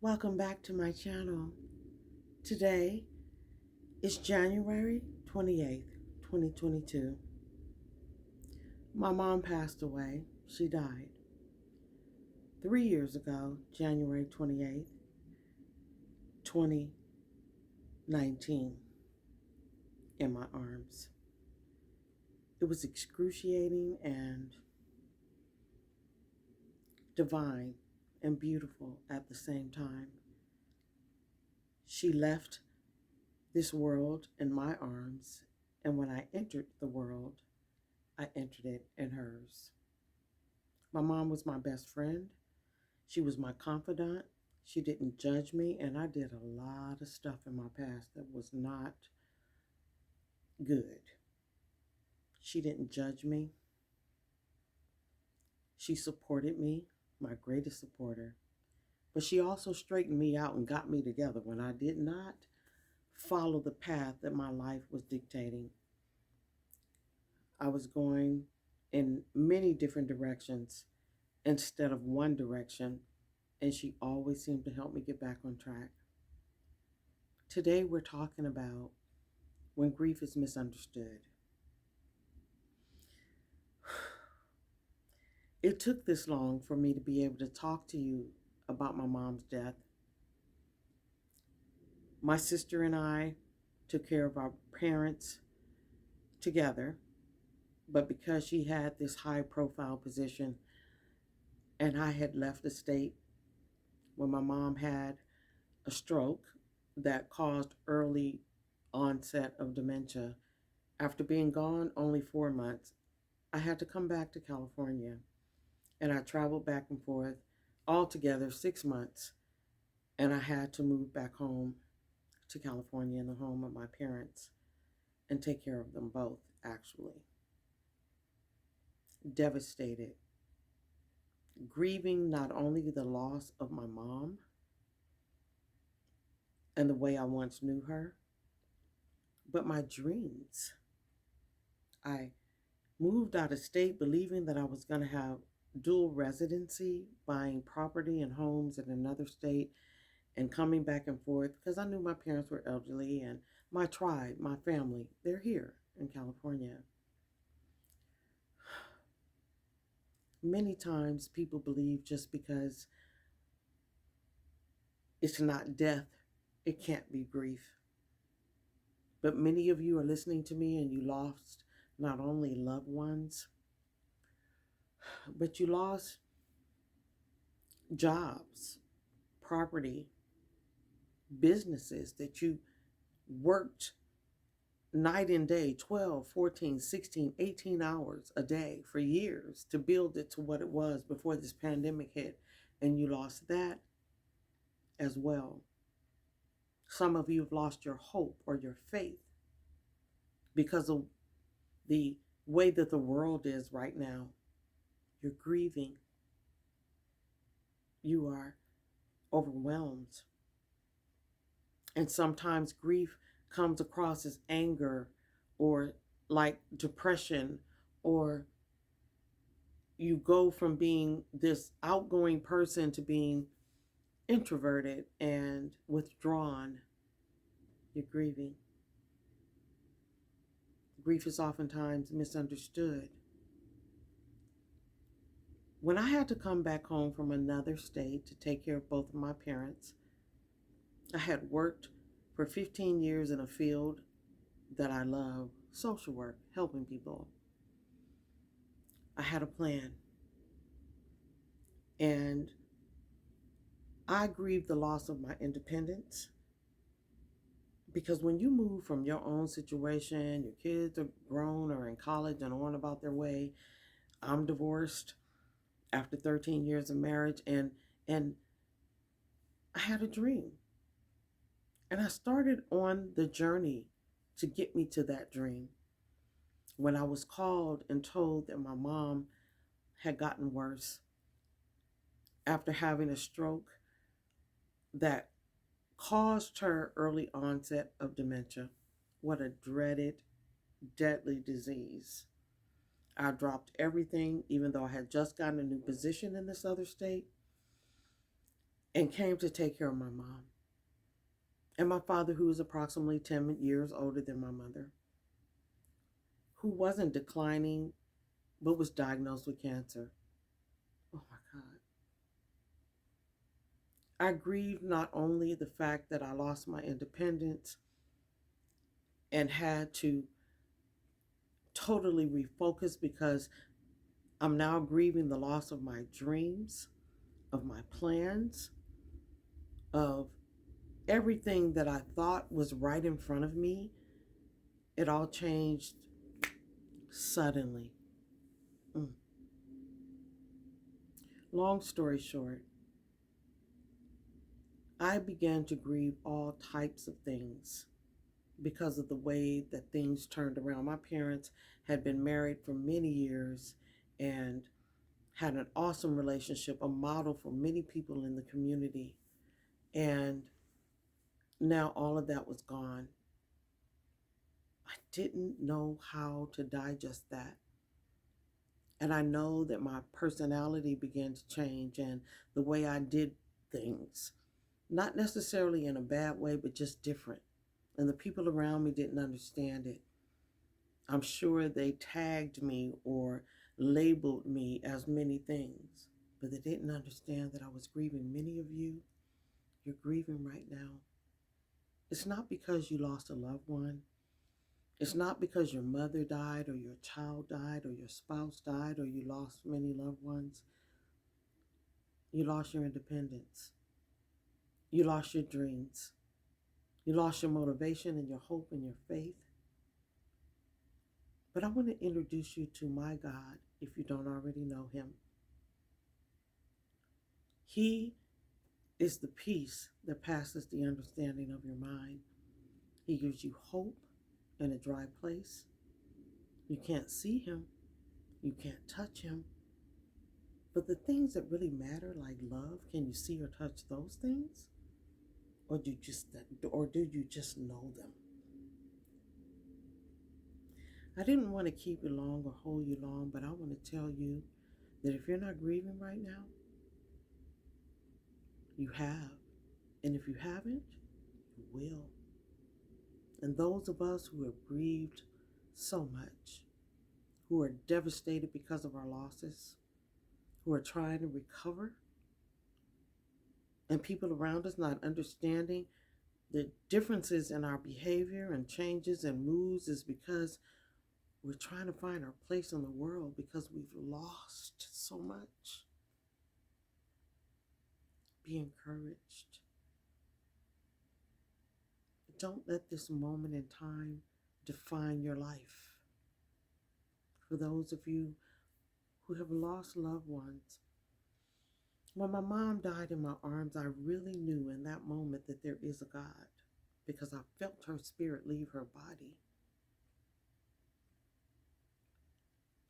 Welcome back to my channel. Today is January 28th, 2022. My mom passed away. She died 3 years ago, January 28th, 2019, in my arms. It was excruciating and divine and beautiful at the same time. She left this world in my arms, and when I entered the world, I entered it in hers. My mom was my best friend. She was my confidant. She didn't judge me, and I did a lot of stuff in my past that was not good. She didn't judge me. She supported me, my greatest supporter. But she also straightened me out and got me together when I did not follow the path that my life was dictating. I was going in many different directions instead of one direction, and she always seemed to help me get back on track. Today we're talking about when grief is misunderstood. It took this long for me to be able to talk to you about my mom's death. My sister and I took care of our parents together, but because she had this high profile position and I had left the state when my mom had a stroke that caused early onset of dementia, after being gone only 4 months, I had to come back to California. And I traveled back and forth altogether 6 months. And I had to move back home to California in the home of my parents and take care of them both, actually. Devastated. Grieving not only the loss of my mom and the way I once knew her, but my dreams. I moved out of state believing that I was going to have dual residency, buying property and homes in another state and coming back and forth because I knew my parents were elderly and my tribe, my family, they're here in California. Many times people believe just because it's not death, it can't be grief. But many of you are listening to me and you lost not only loved ones, but you lost jobs, property, businesses that you worked night and day, 12, 14, 16, 18 hours a day for years to build it to what it was before this pandemic hit. And you lost that as well. Some of you have lost your hope or your faith because of the way that the world is right now. You're grieving. You are overwhelmed. And sometimes grief comes across as anger or like depression, or you go from being this outgoing person to being introverted and withdrawn. You're grieving. Grief is oftentimes misunderstood. When I had to come back home from another state to take care of both of my parents, I had worked for 15 years in a field that I love, social work, helping people. I had a plan. And I grieved the loss of my independence because when you move from your own situation, your kids are grown or in college and on about their way. I'm divorced after 13 years of marriage, and I had a dream. And I started on the journey to get me to that dream when I was called and told that my mom had gotten worse after having a stroke that caused her early onset of dementia. What a dreaded, deadly disease. I dropped everything, even though I had just gotten a new position in this other state. and came to take care of my mom. And my father, who was approximately 10 years older than my mother, who wasn't declining, but was diagnosed with cancer. Oh my God. I grieved not only the fact that I lost my independence and had to totally refocus because I'm now grieving the loss of my dreams, of my plans, of everything that I thought was right in front of me. It all changed suddenly. Mm. Long story short, I began to grieve all types of things because of the way that things turned around. My parents had been married for many years and had an awesome relationship, a model for many people in the community. And now all of that was gone. I didn't know how to digest that. And I know that my personality began to change and the way I did things, not necessarily in a bad way, but just different. And the people around me didn't understand it. I'm sure they tagged me or labeled me as many things, but they didn't understand that I was grieving. Many of you, you're grieving right now. It's not because you lost a loved one. It's not because your mother died or your child died or your spouse died or you lost many loved ones. You lost your independence. You lost your dreams. You lost your motivation and your hope and your faith. But I want to introduce you to my God if you don't already know him. He is the peace that passes the understanding of your mind. He gives you hope in a dry place. You can't see him. You can't touch him. But the things that really matter, like love, can you see or touch those things? Or do you just know them? I didn't want to keep you long or hold you long, but I want to tell you that if you're not grieving right now, you have. And if you haven't, you will. And those of us who have grieved so much, who are devastated because of our losses, who are trying to recover, and people around us not understanding the differences in our behavior and changes and moods is because we're trying to find our place in the world because we've lost so much. Be encouraged. Don't let this moment in time define your life. For those of you who have lost loved ones, when my mom died in my arms, I really knew in that moment that there is a God because I felt her spirit leave her body.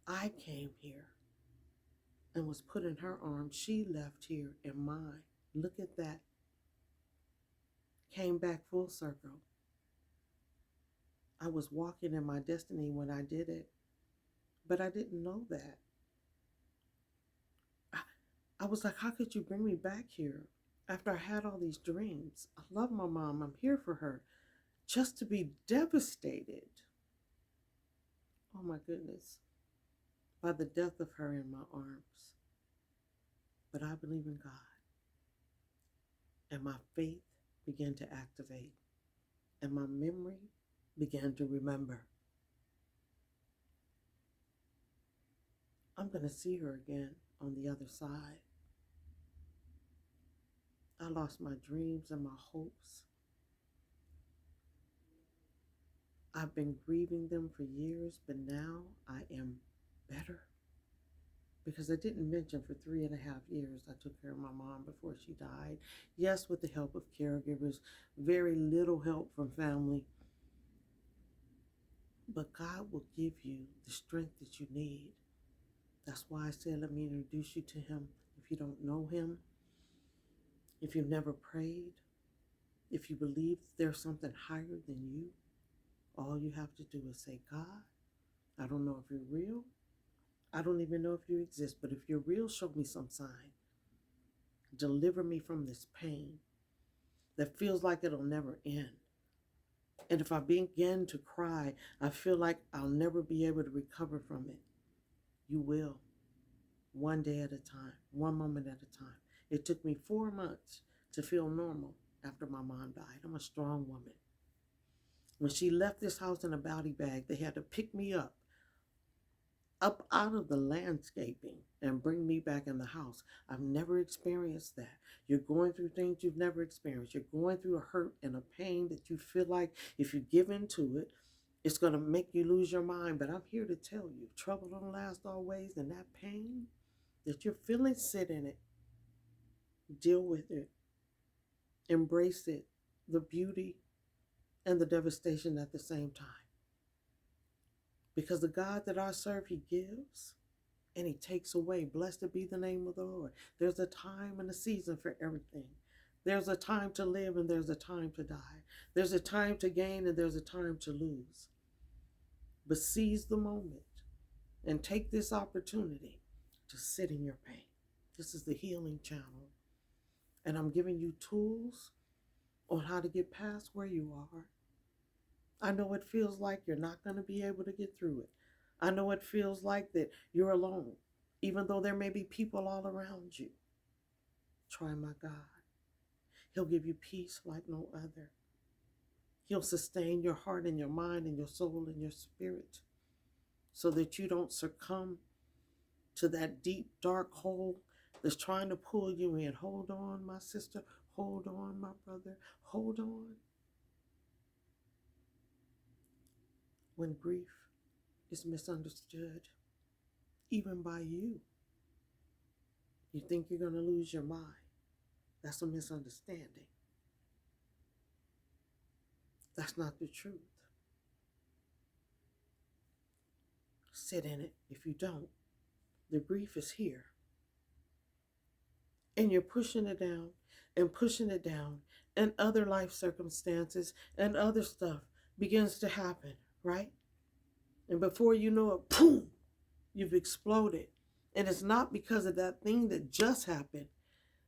I came here and was put in her arms. She left here in mine. Look at that. Came back full circle. I was walking in my destiny when I did it, but I didn't know that. I was like, how could you bring me back here after I had all these dreams? I love my mom. I'm here for her. Just to be devastated. Oh my goodness. By the death of her in my arms. But I believe in God. And my faith began to activate. And my memory began to remember. I'm going to see her again on the other side. I lost my dreams and my hopes. I've been grieving them for years, but now I am better. Because I didn't mention for 3.5 years, I took care of my mom before she died. Yes, with the help of caregivers, very little help from family. But God will give you the strength that you need. That's why I said, let me introduce you to him. If you don't know him, if you've never prayed, if you believe there's something higher than you, all you have to do is say, God, I don't know if you're real. I don't even know if you exist, but if you're real, show me some sign. Deliver me from this pain that feels like it'll never end. And if I begin to cry, I feel like I'll never be able to recover from it. You will, one day at a time, one moment at a time. It took me 4 months to feel normal after my mom died. I'm a strong woman. When she left this house in a body bag, they had to pick me up out of the landscaping and bring me back in the house. I've never experienced that. You're going through things you've never experienced. You're going through a hurt and a pain that you feel like if you give into it, it's going to make you lose your mind. But I'm here to tell you, trouble don't last always, and that pain that you're feeling, sit in it. Deal with it. Embrace it, the beauty and the devastation at the same time. Because the God that I serve, he gives and he takes away. Blessed be the name of the Lord. There's a time and a season for everything. There's a time to live and there's a time to die. There's a time to gain and there's a time to lose. But seize the moment and take this opportunity to sit in your pain. This is the healing channel. And I'm giving you tools on how to get past where you are. I know it feels like you're not going to be able to get through it. I know it feels like that you're alone, even though there may be people all around you. Try my God. He'll give you peace like no other. He'll sustain your heart and your mind and your soul and your spirit so that you don't succumb to that deep, dark hole that's trying to pull you in. Hold on, my sister. Hold on, my brother. Hold on. When grief is misunderstood, even by you, you think you're going to lose your mind. That's a misunderstanding. That's not the truth. Sit in it. If you don't, the grief is here. And you're pushing it down and pushing it down, and other life circumstances and other stuff begins to happen, right? And before you know it, boom, you've exploded. And it's not because of that thing that just happened.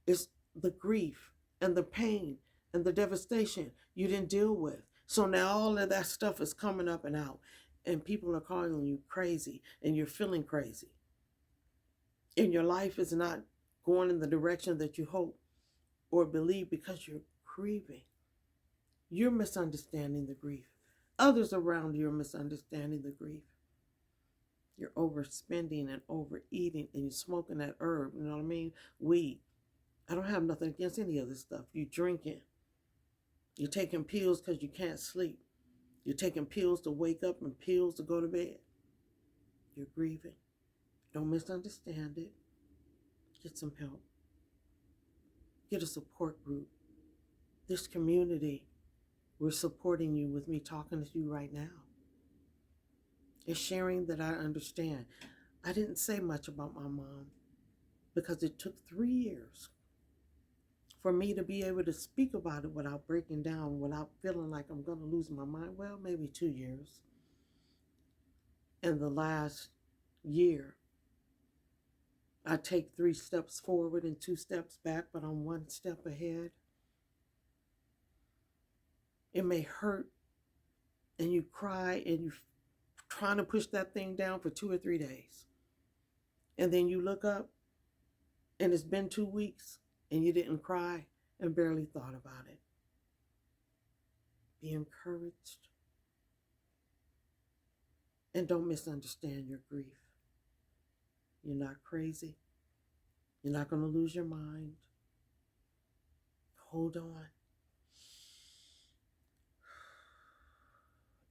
It's the grief and the pain and the devastation you didn't deal with. So now all of that stuff is coming up and out. And people are calling you crazy and you're feeling crazy. And your life is not going in the direction that you hope or believe because you're grieving. You're misunderstanding the grief. Others around you are misunderstanding the grief. You're overspending and overeating and you're smoking that herb, you know what I mean? Weed. I don't have nothing against any of this stuff. You're drinking. You're taking pills because you can't sleep. You're taking pills to wake up and pills to go to bed. You're grieving. Don't misunderstand it. Get some help. Get a support group. This community, we're supporting you with me talking to you right now. It's sharing that I understand. I didn't say much about my mom because it took 3 years for me to be able to speak about it without breaking down, without feeling like I'm going to lose my mind. Well, maybe 2 years. And the last year, I take 3 steps forward and 2 steps back, but I'm 1 step ahead. It may hurt and you cry and you're trying to push that thing down for 2 or 3 days. And then you look up and it's been 2 weeks and you didn't cry and barely thought about it. Be encouraged. And don't misunderstand your grief. You're not crazy. You're not going to lose your mind. Hold on.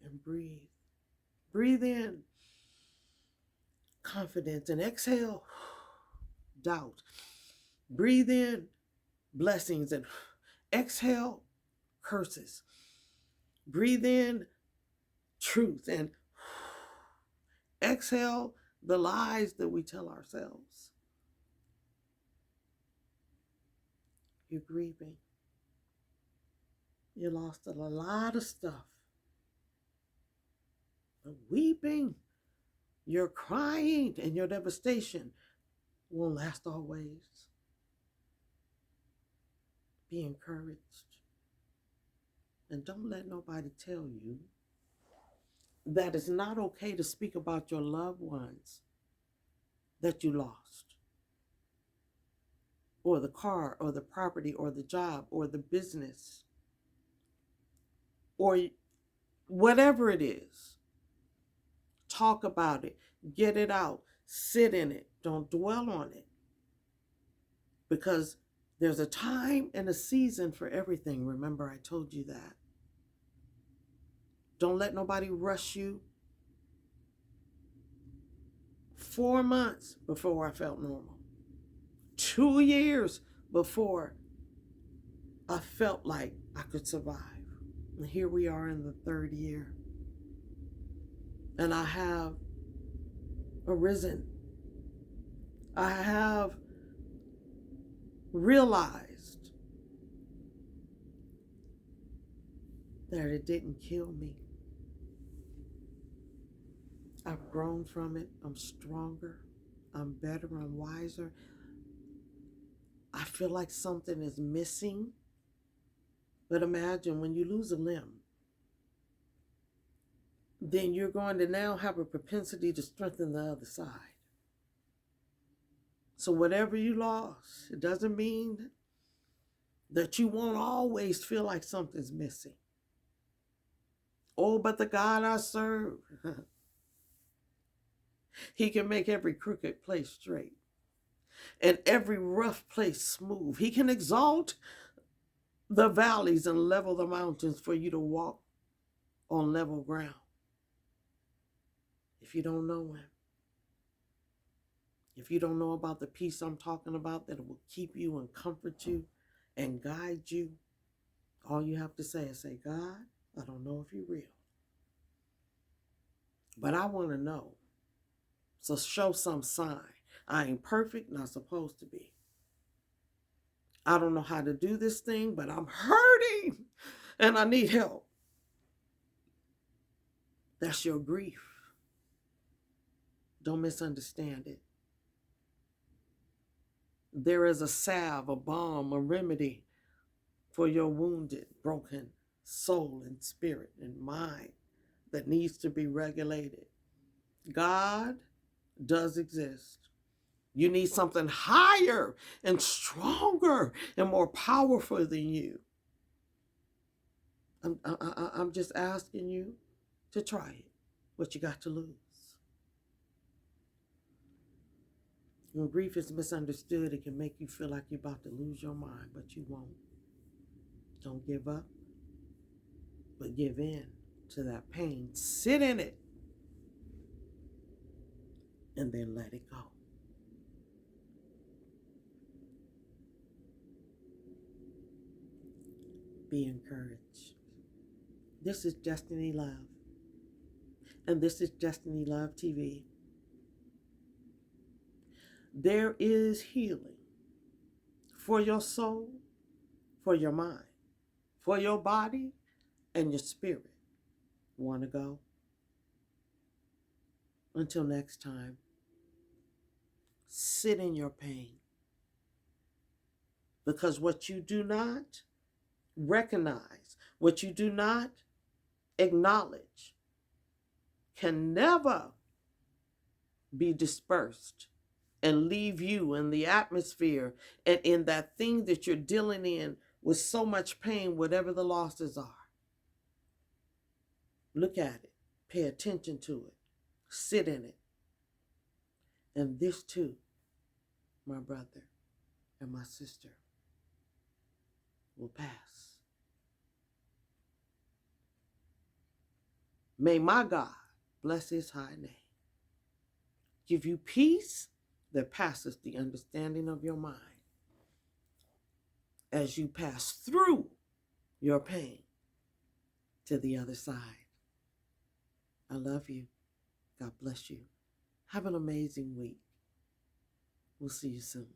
And breathe. Breathe in confidence and exhale doubt. Breathe in blessings and exhale curses. Breathe in truth and exhale the lies that we tell ourselves. You're grieving. You lost a lot of stuff. But weeping, your crying, and your devastation won't last always. Be encouraged. And don't let nobody tell you that it's not okay to speak about your loved ones that you lost, or the car, or the property, or the job, or the business, or whatever it is. Talk about it. Get it out. Sit in it. Don't dwell on it. Because there's a time and a season for everything. Remember, I told you that. Don't let nobody rush you. 4 months before I felt normal. 2 years before I felt like I could survive. And here we are in the 3rd year. And I have arisen. I have realized that it didn't kill me. I've grown from it. I'm stronger. I'm better. I'm wiser. I feel like something is missing. But imagine when you lose a limb, then you're going to now have a propensity to strengthen the other side. So whatever you lost, it doesn't mean that you won't always feel like something's missing. Oh, but the God I serve, He can make every crooked place straight and every rough place smooth. He can exalt the valleys and level the mountains for you to walk on level ground. If you don't know Him, if you don't know about the peace I'm talking about that will keep you and comfort you and guide you, all you have to say is say, God, I don't know if you're real, but I want to know. So show some sign. I ain't perfect, not supposed to be. I don't know how to do this thing, but I'm hurting and I need help. That's your grief. Don't misunderstand it. There is a salve, a balm, a remedy for your wounded, broken soul and spirit and mind that needs to be regulated. God does exist. You need something higher and stronger and more powerful than you. I'm just asking you to try it. What you got to lose? When grief is misunderstood, it can make you feel like you're about to lose your mind, but you won't. Don't give up, but give in to that pain. Sit in it, and then let it go. Be encouraged. This is Destiny Love, and this is Destiny Love TV. There is healing for your soul, for your mind, for your body, and your spirit. Want to go? Until next time, sit in your pain. Because what you do not recognize, what you do not acknowledge, can never be dispersed and leave you in the atmosphere and in that thing that you're dealing in with so much pain, whatever the losses are. Look at it. Pay attention to it. Sit in it. And this too, my brother and my sister, will pass. May my God, bless His high name, give you peace that passes the understanding of your mind as you pass through your pain to the other side. I love you. God bless you. Have an amazing week. We'll see you soon.